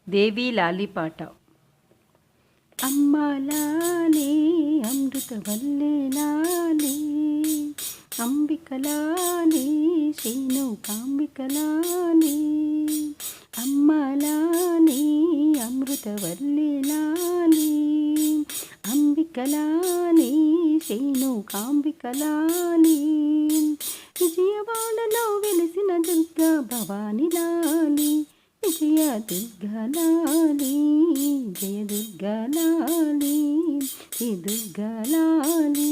దేవి లాలిపాట. అమ్మ లాలి అమృతవల్లే లాలి, అంబిక లాలి శ్రీను కాంబిక లాలి. అమ్మ లాలి అమృతవల్లే లాలి, అంబిక లాలి శ్రీను కాంబిక లాలి. విజయవాడలో వెలిసిన దుర్గా భవాని లాలి, విజయ దుర్గా లాలి, జయ దుర్గా లాలి, శ్రీ దుర్గా లాలి.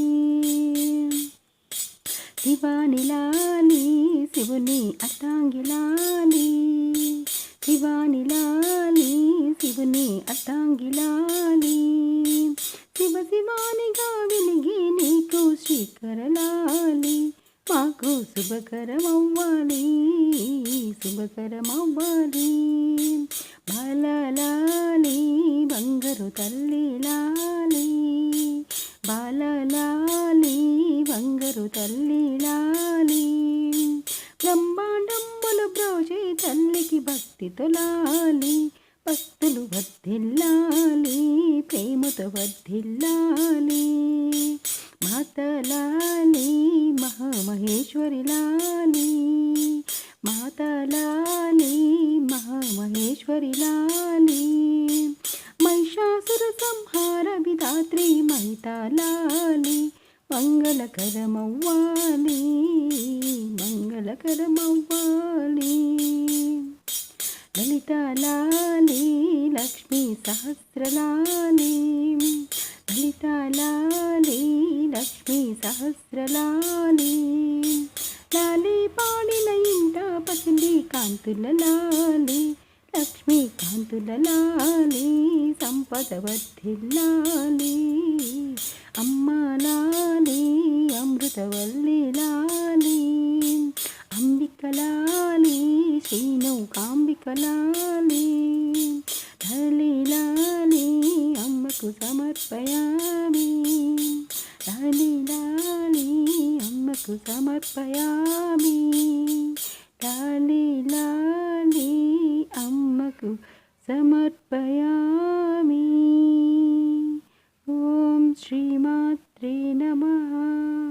శివాని లాలి శివుని అర్థాంగి లాలి, శివాని లాలి శివుని అర్థాంగి లాలి. శివ శివానిగా వెలిగి నీకు శ్రీకర లాలి, మాకు శుభకరమవ్వాలి శుభకరమవ్వాలి. బాలలాలి బంగారు తల్లి లాలి, బాలలాలి బంగారు తల్లి లాలి. బ్రహ్మాండములు బ్రోచే తల్లికి భక్తితో లాలి, భక్తులు వర్ధిల్లాలి ప్రేమతో వర్ధిల్లాలి. మాతలాలి మహామహేశ్వరి లాలి, మాతలాలి మహామహేశ్వరి లాలి. మహిషాసుర సంహార విధాత్రి మహితాలాలి, మంగళకరమవ్వాలి మంగళకరమవ్వాలి. లలితాలాలి లక్ష్మీ సహస్రలాలి, లలితాలాలి లక్ష్మీ సహస్రలాలి. లాలి పాడిన ఇంట పసిడి కాంతుల లాలి, లక్ష్మీ కాంతుల లాలి సంపద వర్ధిల్లాలి. అమ్మ లాలి అమృతవల్లి లాలి, అంబిక లాలి శ్రీను కాంబిక లాలి. లాలి లాలి అమ్మకు సమర్పయామి, లాలి లాలి అమ్మకు సమర్పయామి, లాలి లాలి అమ్మకు సమర్పయామి. ఓం శ్రీమాత్రే నమః.